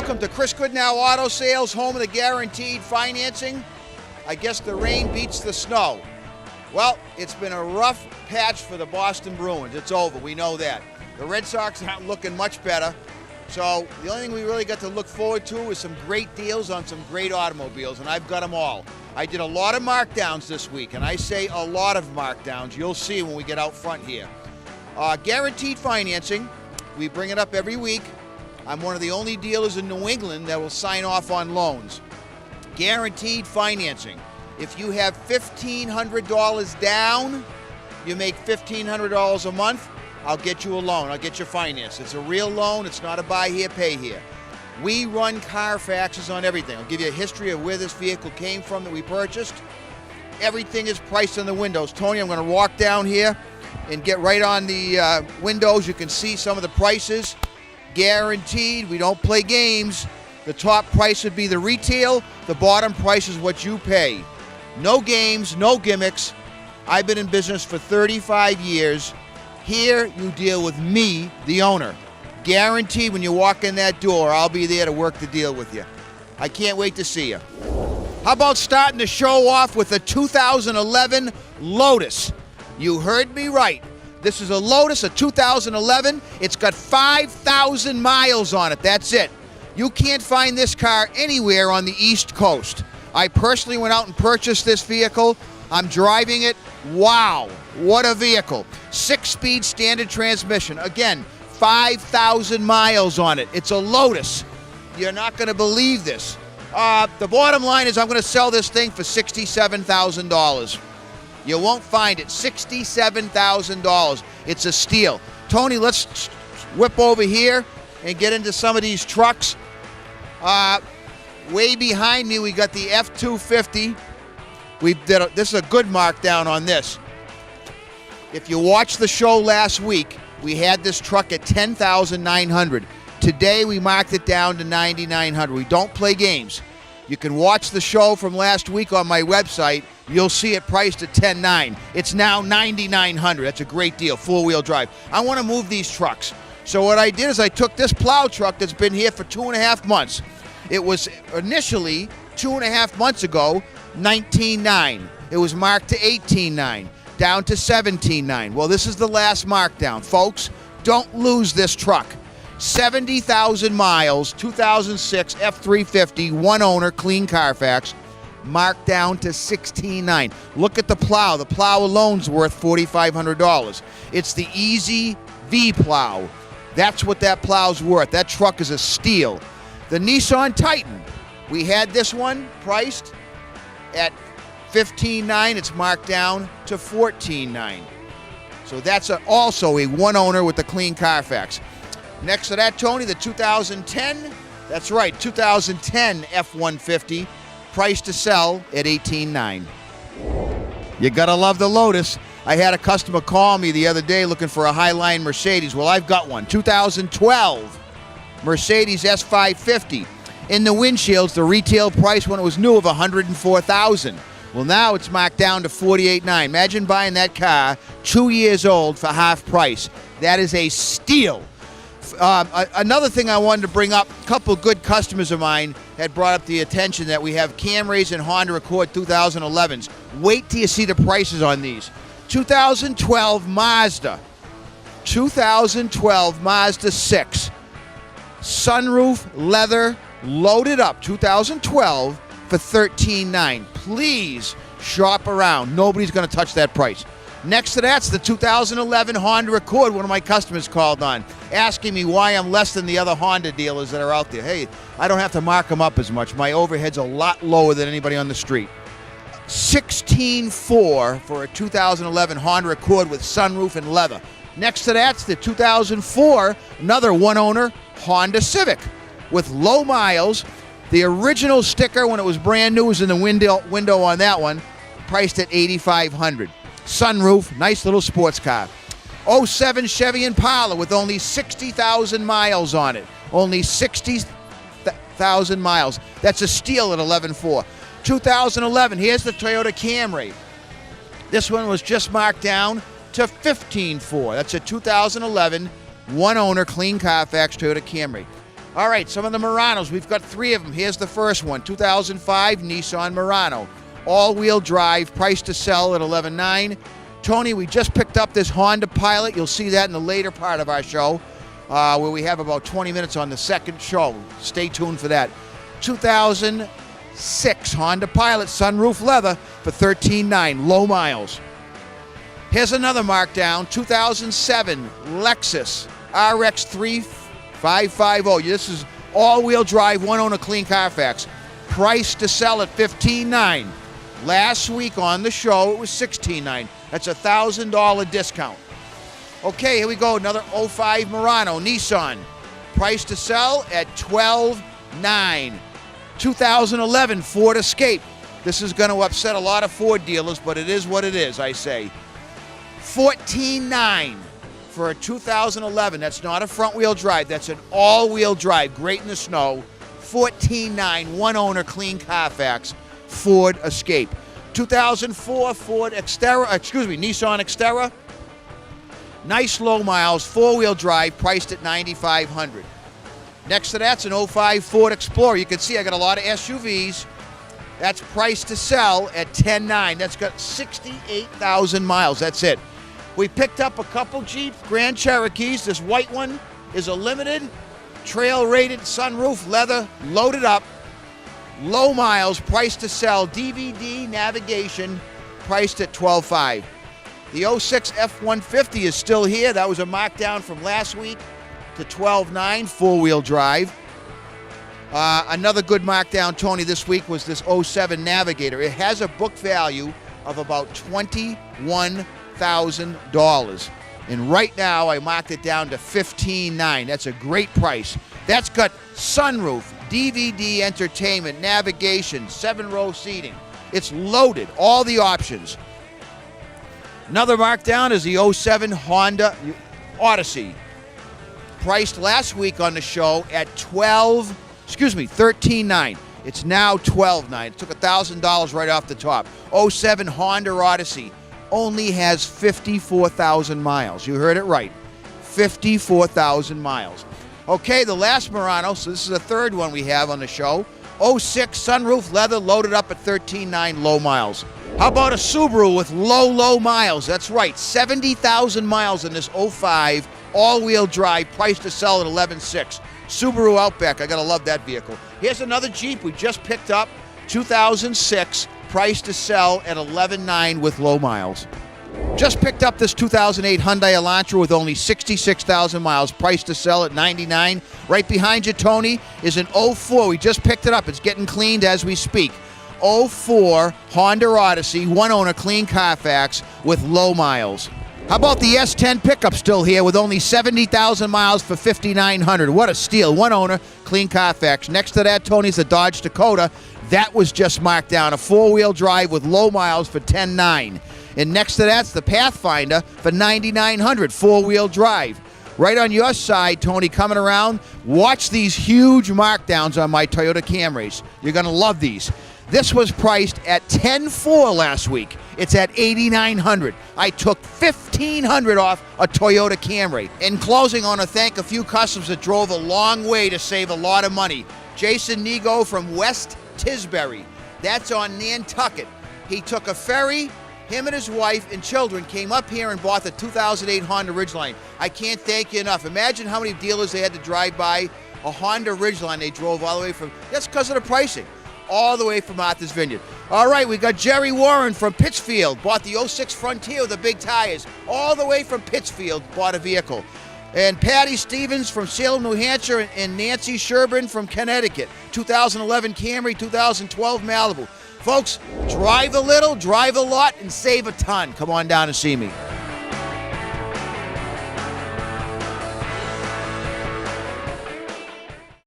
Welcome to Chris Goodnow Auto Sales, home of the guaranteed financing. I guess the rain beats the snow. Well, it's been a rough patch for the Boston Bruins. It's over, we know that. The Red Sox aren't looking much better. So the only thing we really got to look forward to is some great deals on some great automobiles, and I've got them all. I did a lot of markdowns this week, and I say a lot of markdowns. You'll see when we get out front here. Guaranteed financing, we bring it up every week. I'm one of the only dealers in New England that will sign off on loans. Guaranteed financing. If you have $1,500 down, you make $1,500 a month, I'll get you a loan. I'll get you financed. It's a real loan. It's not a buy here, pay here. We run Carfaxes on everything. I'll give you a history of where this vehicle came from that we purchased. Everything is priced on the windows. Tony, I'm going to walk down here and get right on the windows. You can see some of the prices. Guaranteed. We don't play games. The top price would be the retail. The bottom price is what you pay. No games, no gimmicks. I've been in business for 35 years. Here, you deal with me, the owner. Guaranteed when you walk in that door, I'll be there to work the deal with you. I can't wait to see you. How about starting the show off with a 2011 Lotus? You heard me right. This is a Lotus, a 2011. It's got 5,000 miles on it. That's it. You can't find this car anywhere on the East Coast. I personally went out and purchased this vehicle. I'm driving it. Wow, what a vehicle. 6-speed standard transmission. Again, 5,000 miles on it. It's a Lotus. You're not going to believe this. The bottom line is I'm going to sell this thing for $67,000. You won't find it. $67,000. It's a steal. Tony, let's whip over here and get into some of these trucks. Way behind me, we got the F-250. This is a good markdown on this. If you watched the show last week, we had this truck at $10,900. Today, we marked it down to $9,900. We don't play games. You can watch the show from last week on my website. You'll see it priced at $10,900. It's now $9,900. That's a great deal, four-wheel drive. I want to move these trucks. So what I did is I took this plow truck that's been here for 2.5 months. It was initially 2.5 months ago, $19,900. It was marked to $18,900, down to $17,900. Well, this is the last markdown. Folks, don't lose this truck. 70,000 miles, 2006 F-350, one owner, clean Carfax, marked down to $16,900. Look at the plow. The plow alone's worth $4,500. It's the Easy V plow. That's what that plow's worth. That truck is a steal. The Nissan Titan. We had this one priced at $15,900. It's marked down to $14,900. So that's also a one owner with the clean Carfax. Next to that, Tony, the 2010. That's right, 2010 F-150. Price to sell at $18,900. You gotta love the Lotus. I had a customer call me the other day looking for a Highline Mercedes. Well, I've got one. 2012 Mercedes S550. In the windshields, the retail price when it was new of $104,000. Well, now it's marked down to $48,900. Imagine buying that car 2 years old for half price. That is a steal. Another thing I wanted to bring up, a couple good customers of mine had brought up the attention that we have Camrys and Honda Accord 2011s. Wait till you see the prices on these. 2012 Mazda. 2012 Mazda 6. Sunroof, leather, loaded up. 2012 for $13,900. Please shop around. Nobody's going to touch that price. Next to that's the 2011 Honda Accord. One of my customers called on, asking me why I'm less than the other Honda dealers that are out there. Hey, I don't have to mark them up as much. My overhead's a lot lower than anybody on the street. $16,400 for a 2011 Honda Accord with sunroof and leather. Next to that's the 2004, another one-owner Honda Civic with low miles. The original sticker when it was brand new was in the window on that one, priced at $8,500. Sunroof, nice little sports car. 07 Chevy Impala with only 60,000 miles on it. Only 60,000 miles. That's a steal at $11,400. 2011, here's the Toyota Camry. This one was just marked down to $15,400. That's a 2011 one owner clean Carfax Toyota Camry. All right, some of the Muranos. We've got 3 of them. Here's the first one, 2005 Nissan Murano. All-wheel drive, price to sell at $11,900. Tony, we just picked up this Honda Pilot. You'll see that in the later part of our show, where we have about 20 minutes on the second show. Stay tuned for that. 2006 Honda Pilot, sunroof leather for $13,900, low miles. Here's another markdown, 2007 Lexus RX 3550. This is all-wheel drive, one-owner, clean Carfax. Price to sell at $15,900. Last week on the show, it was $16,900. That's a $1,000 discount. Okay, here we go. Another 05 Murano Nissan. Price to sell at $12,900. 2011 Ford Escape. This is going to upset a lot of Ford dealers, but it is what it is, I say. $14,900 for a 2011. That's not a front-wheel drive. That's an all-wheel drive. Great in the snow. $14,900, one-owner, clean Carfax, Ford Escape. 2004 Nissan Xterra. Nice low miles, 4-wheel drive, priced at $9,500. Next to that's an 05 Ford Explorer. You can see I got a lot of SUVs. That's priced to sell at $10,900. That's got 68,000 miles. That's it. We picked up a couple Jeep Grand Cherokees. This white one is a limited, trail-rated sunroof, leather, loaded up, low miles, price to sell, DVD navigation, priced at $12,500. The 06 F-150 is still here. That was a markdown from last week to $12,900, four-wheel drive. Another good markdown, Tony, this week was this 07 Navigator. It has a book value of about $21,000. And right now, I marked it down to $15,900. That's a great price. That's got sunroof, DVD entertainment, navigation, 7-row seating. It's loaded, all the options. Another markdown is the 07 Honda Odyssey. Priced last week on the show at $13,900. It's now $12,900. It took $1,000 right off the top. 07 Honda Odyssey only has 54,000 miles. You heard it right. 54,000 miles. Okay, the last Murano, so this is the third one we have on the show. 06 sunroof leather, loaded up at $13,900, low miles. How about a Subaru with low miles? That's right, 70,000 miles in this 05 all-wheel drive, price to sell at $11,600. Subaru Outback, I gotta love that vehicle. Here's another Jeep we just picked up, 2006, price to sell at $11,900 with low miles. Just picked up this 2008 Hyundai Elantra with only 66,000 miles, price to sell at $99,000. Right behind you, Tony, is an 04. We just picked it up. It's getting cleaned as we speak. 04 Honda Odyssey, one owner, clean Carfax with low miles. How about the S10 pickup still here with only 70,000 miles for $5,900? What a steal. One owner, clean Carfax. Next to that, Tony's the Dodge Dakota. That was just marked down. A four-wheel drive with low miles for $10,900. And next to that's the Pathfinder for $9,900, four-wheel drive. Right on your side, Tony, coming around, watch these huge markdowns on my Toyota Camrys. You're going to love these. This was priced at $10,400 last week. It's at $8,900. I took $1,500 off a Toyota Camry. In closing, I want to thank a few customers that drove a long way to save a lot of money. Jason Nego from West Tisbury. That's on Nantucket. He took a ferry. Him and his wife and children came up here and bought the 2008 Honda Ridgeline. I can't thank you enough. Imagine how many dealers they had to drive by a Honda Ridgeline they drove all the way from. That's because of the pricing. All the way from Martha's Vineyard. All right, we got Jerry Warren from Pittsfield. Bought the 06 Frontier with the big tires. All the way from Pittsfield, bought a vehicle. And Patty Stevens from Salem, New Hampshire, and Nancy Sherburne from Connecticut. 2011 Camry, 2012 Malibu. Folks, drive a little, drive a lot, and save a ton. Come on down and see me.